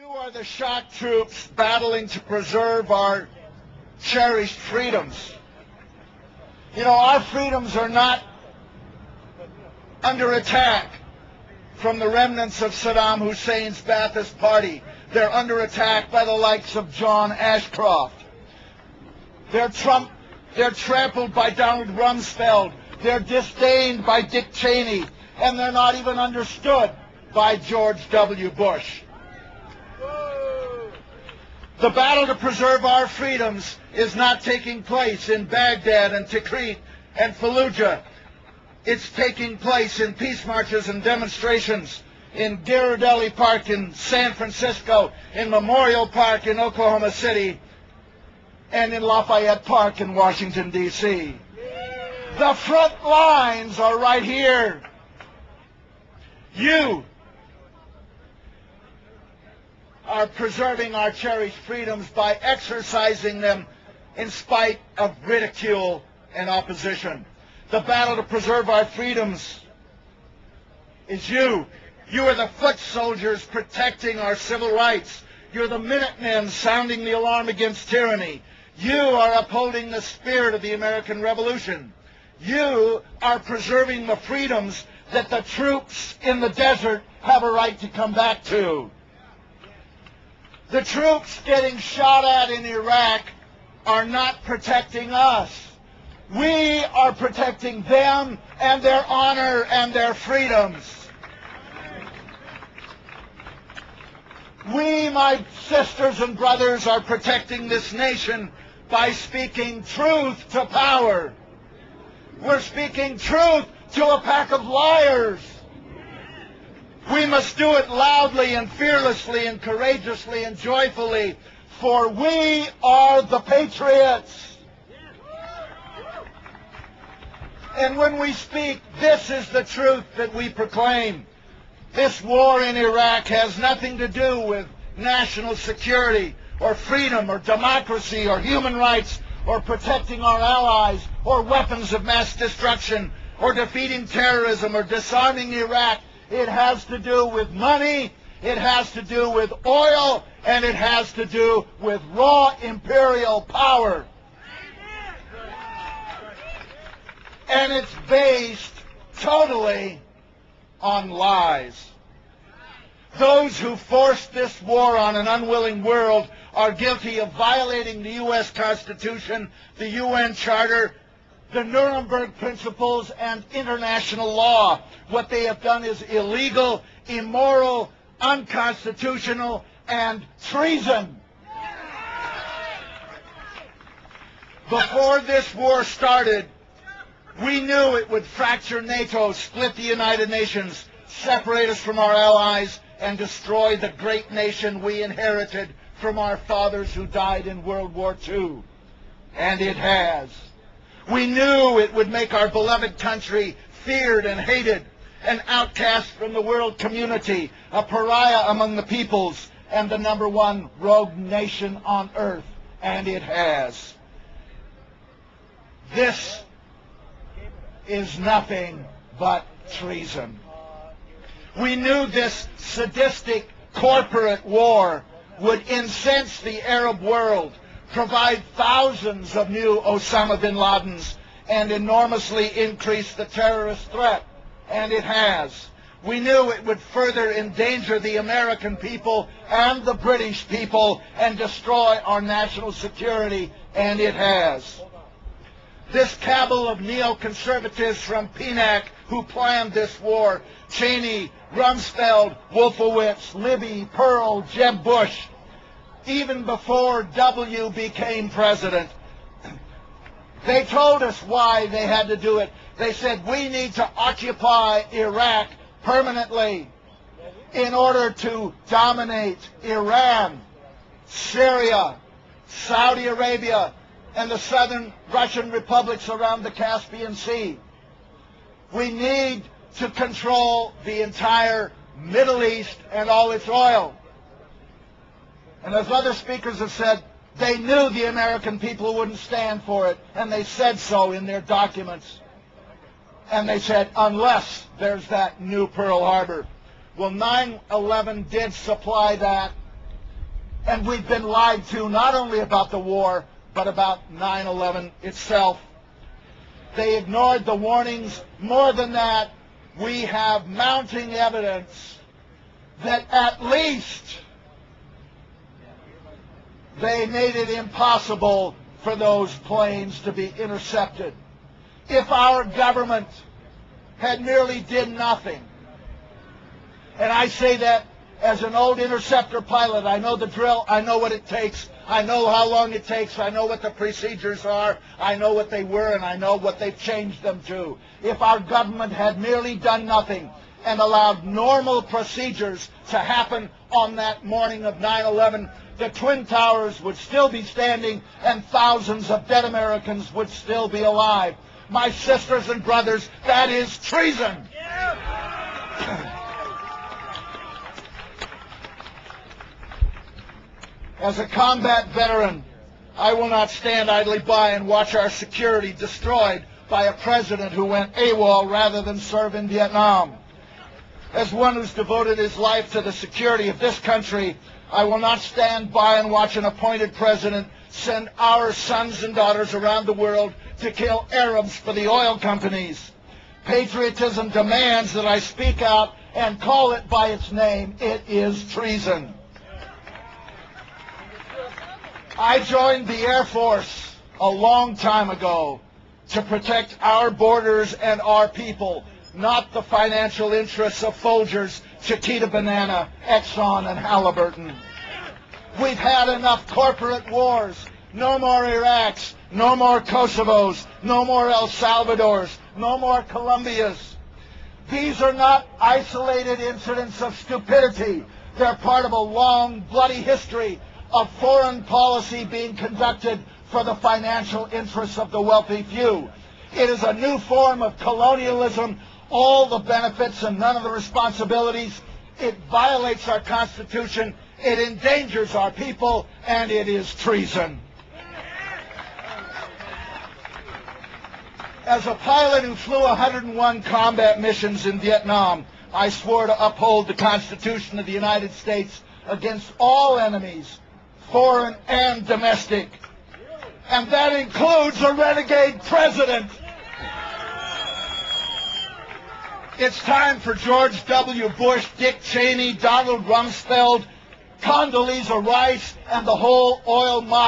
You are the shock troops battling to preserve our cherished freedoms. You know, our freedoms are not under attack from the remnants of Saddam Hussein's Ba'athist Party. They're under attack by the likes of John Ashcroft. They're trampled by Donald Rumsfeld. They're disdained by Dick Cheney. And they're not even understood by George W. Bush. The battle to preserve our freedoms is not taking place in Baghdad and Tikrit and Fallujah. It's taking place in peace marches and demonstrations in Ghirardelli Park in San Francisco, in Memorial Park in Oklahoma City, and in Lafayette Park in Washington, D.C. The front lines are right here. You are preserving our cherished freedoms by exercising them in spite of ridicule and opposition. The battle to preserve our freedoms is you. You are the foot soldiers protecting our civil rights. You're the Minutemen sounding the alarm against tyranny. You are upholding the spirit of the American Revolution. You are preserving the freedoms that the troops in the desert have a right to come back to. The troops getting shot at in Iraq are not protecting us. We are protecting them and their honor and their freedoms. We, my sisters and brothers, are protecting this nation by speaking truth to power. We're speaking truth to a pack of liars. We must do it loudly and fearlessly and courageously and joyfully, for we are the patriots. And when we speak, this is the truth that we proclaim. This war in Iraq has nothing to do with national security or freedom or democracy or human rights or protecting our allies or weapons of mass destruction or defeating terrorism or disarming Iraq. It has to do with money, it has to do with oil, and it has to do with raw imperial power. And it's based totally on lies. Those who forced this war on an unwilling world are guilty of violating the U.S. Constitution, the UN Charter, the Nuremberg Principles, and international law. What they have done is illegal, immoral, unconstitutional, and treason. Before this war started, we knew it would fracture NATO, split the United Nations, separate us from our allies, and destroy the great nation we inherited from our fathers who died in World War II. And it has. We knew it would make our beloved country feared and hated, an outcast from the world community, a pariah among the peoples, and the #1 rogue nation on earth. And it has. This is nothing but treason. We knew this sadistic corporate war would incense the Arab world, provide thousands of new Osama bin Ladens, and enormously increase the terrorist threat. And it has. We knew it would further endanger the American people and the British people and destroy our national security. And it has. This cabal of neoconservatives from PNAC who planned this war, Cheney, Rumsfeld, Wolfowitz, Libby, Pearl, Jeb Bush, even before W became president, they told us why they had to do it. They said, we need to occupy Iraq permanently in order to dominate Iran, Syria, Saudi Arabia, and the southern Russian republics around the Caspian Sea. We need to control the entire Middle East and all its oil. And as other speakers have said, they knew the American people wouldn't stand for it, and they said so in their documents. And they said, unless there's that new Pearl Harbor. Well, 9/11 did supply that, And we've been lied to not only about the war, but about 9/11 itself. They ignored the warnings. More than that, we have mounting evidence that at least they made it impossible for those planes to be intercepted. If our government had merely did nothing, and I say that as an old interceptor pilot, I know the drill, I know what it takes, I know how long it takes, I know what the procedures are, I know what they were, and I know what they've changed them to. If our government had merely done nothing and allowed normal procedures to happen on that morning of 9/11, the Twin Towers would still be standing and thousands of dead Americans would still be alive. My sisters and brothers, that is treason. As a combat veteran, I will not stand idly by and watch our security destroyed by a president who went AWOL rather than serve in Vietnam. As one who's devoted his life to the security of this country, I will not stand by and watch an appointed president send our sons and daughters around the world to kill Arabs for the oil companies. Patriotism demands that I speak out and call it by its name. It is treason. I joined the Air Force a long time ago to protect our borders and our people, not the financial interests of Folgers, Chiquita Banana, Exxon, and Halliburton. We've had enough corporate wars. No more Iraqs, no more Kosovos, no more El Salvadors, no more Colombias. These are not isolated incidents of stupidity. They're part of a long, bloody history of foreign policy being conducted for the financial interests of the wealthy few. It is a new form of colonialism, all the benefits and none of the responsibilities. It violates our Constitution, it endangers our people, and it is treason. As a pilot who flew 101 combat missions in Vietnam, I swore to uphold the Constitution of the United States against all enemies, foreign and domestic. And that includes a renegade president. It's time for George W. Bush, Dick Cheney, Donald Rumsfeld, Condoleezza Rice, and the whole oil mafia